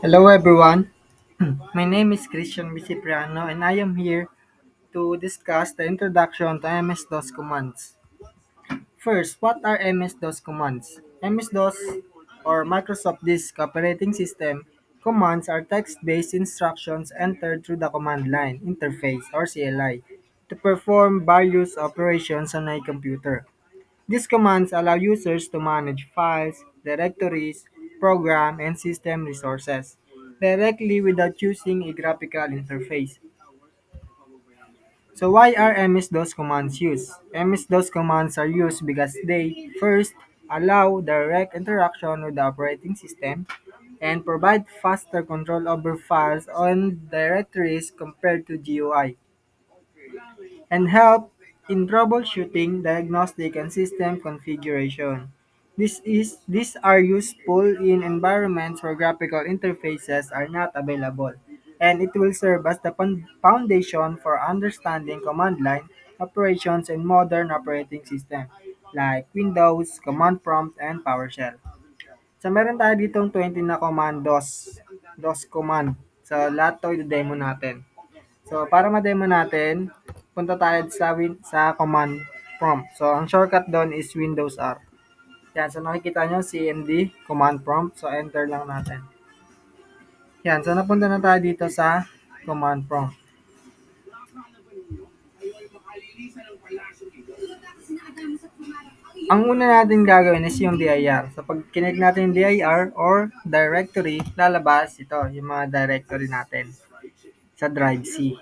Hello everyone. My name is Christian Bicipriano and I am here to discuss the introduction to MS-DOS commands. First, what are MS-DOS commands? MS-DOS or Microsoft Disk Operating System commands are text-based instructions entered through the command line interface or CLI to perform various operations on a computer. These commands allow users to manage files, directories, program, and system resources directly without using a graphical interface. So why are MS-DOS commands used? MS-DOS commands are used because they, first, allow direct interaction with the operating system and provide faster control over files and directories compared to GUI, and help in troubleshooting, diagnostic, and system configuration. These are useful in environments where graphical interfaces are not available, and it will serve as the foundation for understanding command line operations in modern operating systems like Windows, Command Prompt, and PowerShell. So meron tayo ditong 20 na commandos, DOS command. So lahat to i-demo natin. So, para ma-demo natin, punta tayo sa command prompt. So, ang shortcut doon is Windows R. Yan. So, nakikita nyo, CMD, command prompt. So, enter lang natin. Yan. So, napunta na tayo dito sa command prompt. Ang una natin gagawin is yung dir. So, pag kinig natin yung dir or directory, lalabas ito, yung mga directory natin sa drive C.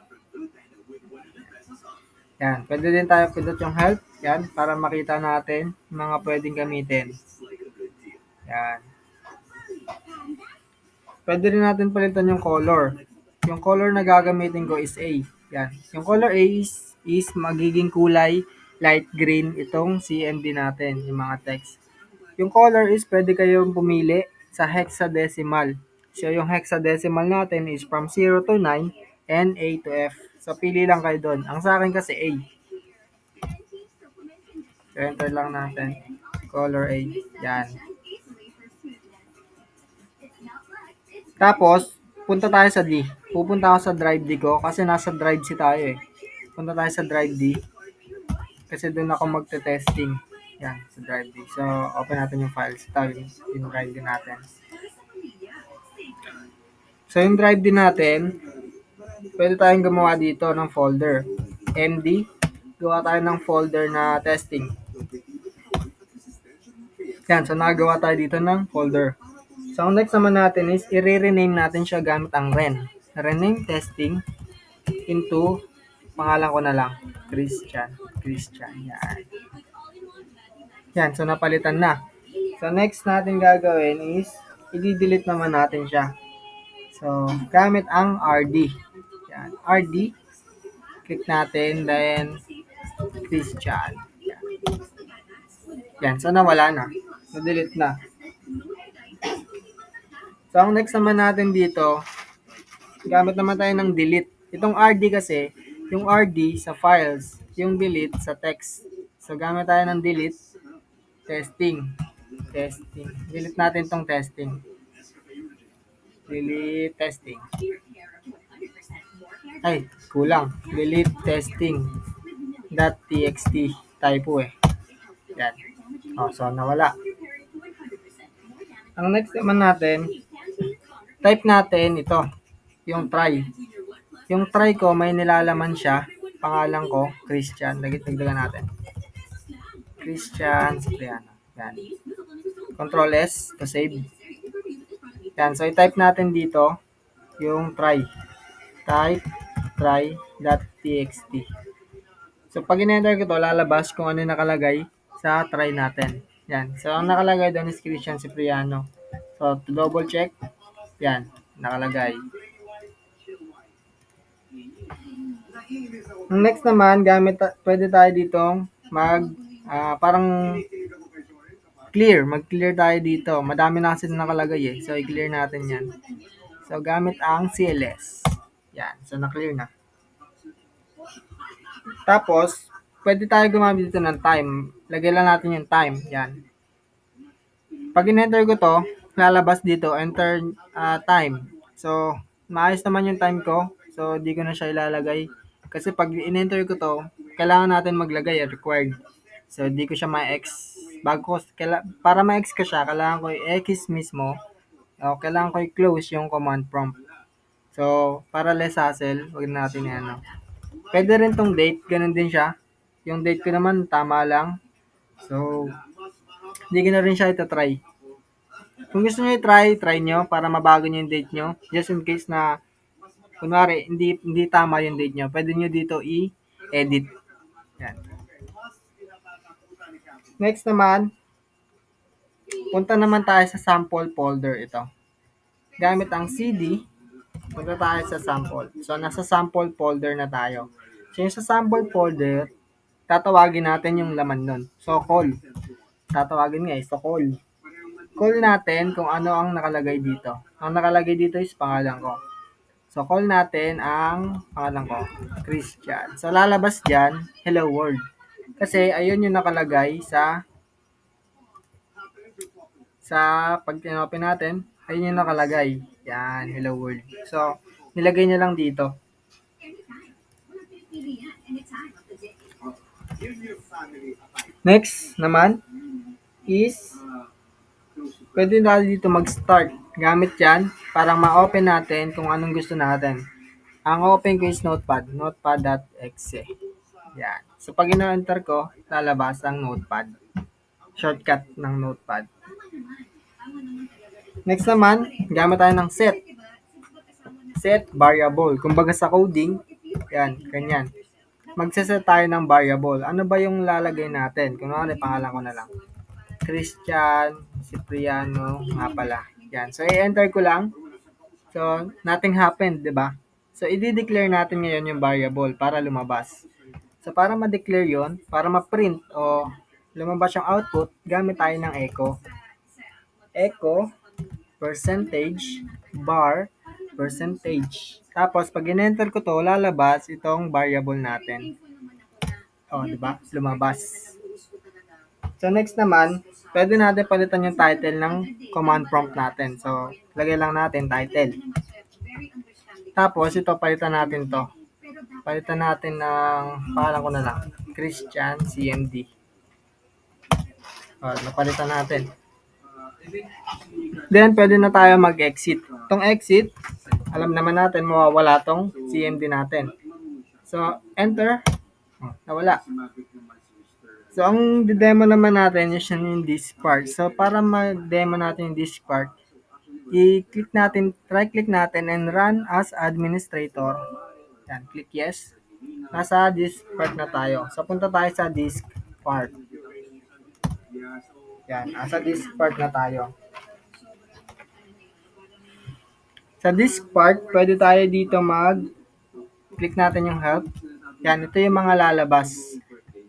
Yan. Pwede din tayo pindot yung help. Yan. Para makita natin yung mga pwedeng gamitin. Yan. Pwede rin natin palitan yung color. Yung color na gagamitin ko is A. Yan. Yung color A is magiging kulay light green itong CMD natin, yung mga text. Yung color is pwede kayong pumili sa hexadecimal. So, yung hexadecimal natin is from 0 to 9 and A to F. So, pili lang kayo doon. Ang sa akin kasi A. So, enter lang natin. Color A. Yan. Tapos, punta tayo sa D. Pupunta ako sa drive D ko kasi nasa drive C tayo eh. Punta tayo sa drive D kasi doon ako magte-testing. Yan, sa drive D. So, open natin yung files. Ito yung drive D natin. So, yung drive D natin, pwede tayong gumawa dito ng folder. MD, gawa tayo ng folder na testing. Yan, so nagawa tayo dito ng folder. So, ang next naman natin is i-rename natin siya gamit ang ren. Rename testing into, pangalan ko na lang, Christian. Yan. Yan, so napalitan na. So, next natin gagawin is, i-delete naman natin siya. So, gamit ang RD. Yan, RD. Click natin, then, Christian. Yan. Yan, so nawala na. Na-delete na. So, ang next naman natin dito, gamit naman tayo ng delete. Itong RD kasi, yung RD sa files, yung delete sa text. So, gamit tayo ng delete, testing. Delete natin tong testing. Delete testing. Ay, kulang. Delete testing. .txt. Typo eh. Yan. Oh, so, nawala. Ang next naman natin, type natin ito, yung try. Yung try ko, may nilalaman siya. Pangalan ko, Christian. Dagdagan natin. Christian Cipriano. Yan. Control S to save. Yan. So, i-type natin dito yung try. Type try.txt. So, pag in-enter ko ito, lalabas kung ano yung nakalagay sa try natin. Yan. So, ang nakalagay doon is Christian Cipriano. So, to double check, yan. Nakalagay. Ang next naman, pwede tayo ditong parang mag-clear tayo dito. Madami na kasi nakalagay eh. So, i-clear natin yan. So, gamit ang CLS. Yan. So, na-clear na. Tapos, pwede tayo gumamit dito ng time. Lagay lang natin yung time. Yan. Pag in-enter ko 'to, lalabas dito enter, time. So, maayos naman yung time ko. So, di ko na siya ilalagay. Kasi 'pag in-enter ko 'to, kailangan natin maglagay, required. So, di ko siya ma-X. Bago ko para ma-X ko siya, kailangan ko i-X mismo o kailangan ko i-close yung command prompt. So, para less hassle, wag na natin i-ano. Puwede rin 'tong date, gano'n din siya. Yung date ko naman tama lang. So, hindi ko na rin siya ita-try. Kung gusto niyo i-try, try niyo para mabago niyo yung date niyo. Just in case na kunwari hindi tama yung date niyo, puwede niyo dito i-edit. Yan. Next naman, punta naman tayo sa sample folder ito. Gamit ang CD, punta tayo sa sample. So, nasa sample folder na tayo. So, yung sa sample folder, tatawagin natin yung laman nun. So, call. Tatawagin nga so call. Call natin kung ano ang nakalagay dito. Ang nakalagay dito is pangalan ko. So, call natin ang pangalan ko, Christian. So, lalabas dyan, hello world. Kasi, ayun yung nakalagay sa pag open natin, ayun yung nakalagay. Yan, hello world. So, nilagay niya lang dito. Next naman is, pwede na dito mag-start. Gamit yan, para ma-open natin kung anong gusto natin. Ang open ko is notepad, notepad.exe. Yan. So, pag ino-enter ko, lalabas ang notepad. Shortcut ng notepad. Next naman, gamit tayo ng set. Set variable. Kumbaga sa coding, yan, ganyan. Magsaset tayo ng variable. Ano ba yung lalagay natin? Kunwari, pangalan ko na lang. Christian, Cipriano, nga pala. Yan. So, i-enter ko lang. So, nothing happened, di ba? So, i-declare natin ngayon yung variable para lumabas. So, para ma-declare yon, para ma-print o lumabas yung output, gamit tayo ng echo. Echo, percentage, bar, percentage. Tapos, pag in-enter ko to, lalabas itong variable natin. O, di ba? Lumabas. So, next naman, pwede natin palitan yung title ng command prompt natin. So, lagay lang natin title. Tapos, ito, palitan natin to. Palitan natin ng, pangalan ko na lang, Christian CMD. O, napalitan natin. Then, pwede na tayo mag-exit. Itong exit, alam naman natin, mawawala tong CMD natin. So, enter. Oh, nawala. So, ang demo naman natin is yung this part. So, para mag-demo natin yung this part, i-click natin, right-click natin and run as administrator. Yan, click yes. Nasa this part na tayo. So, punta tayo sa disk part. Yan, nasa disk part na tayo. Sa disk part, pwede tayo dito click natin yung help. Yan, ito yung mga lalabas.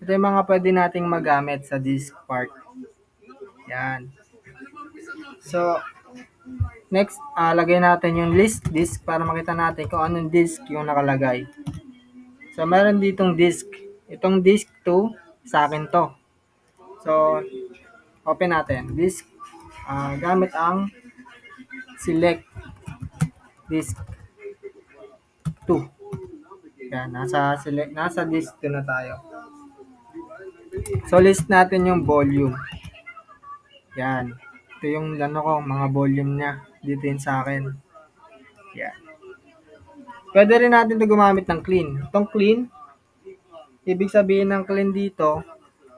Ito yung mga pwede nating magamit sa disk part. Yan. So, next, lagay natin yung list disk para makita natin kung anong disk yung nakalagay. So, meron ditong disk. Itong disk 2, sa akin to. So, open natin. Disk, gamit ang select disk 2. Yan, nasa disk 2 na tayo. So, list natin yung volume. Yan. Ito yung mga volume niya. Dito yun sa akin. Yan. Pwede rin natin ito gumamit ng clean. Itong clean, ibig sabihin ng clean dito,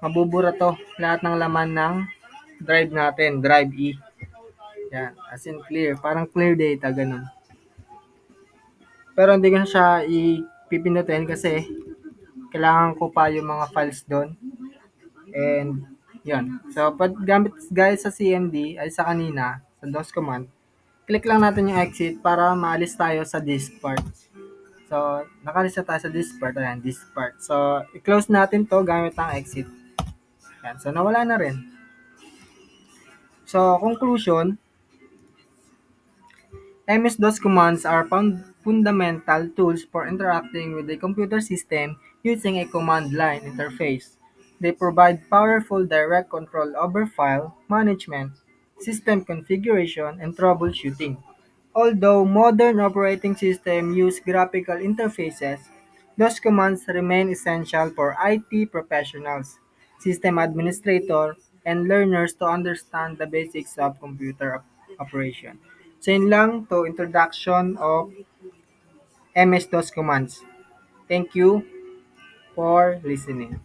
mabubura to lahat ng laman ng drive natin, drive E. Yan, as in clear. Parang clear data, ganun. Pero hindi ko na siya ipipindutin kasi kailangan ko pa yung mga files doon. And, yun. So, pag gamit guys sa CMD, ay sa kanina, sa DOS command, click lang natin yung exit para maalis tayo sa disk part. So, nakalis na tayo sa disk part. Ayan, disk part. So, i-close natin to gamit ang exit. Ayan. So, nawala na rin. So, conclusion, MS-DOS commands are fundamental tools for interacting with the computer system using a command line interface. They provide powerful direct control over file management, system configuration, and troubleshooting. Although modern operating systems use graphical interfaces, those commands remain essential for IT professionals, system administrators, and learners to understand the basics of computer operation. So yun lang to introduction of MS-DOS commands. Thank you for listening.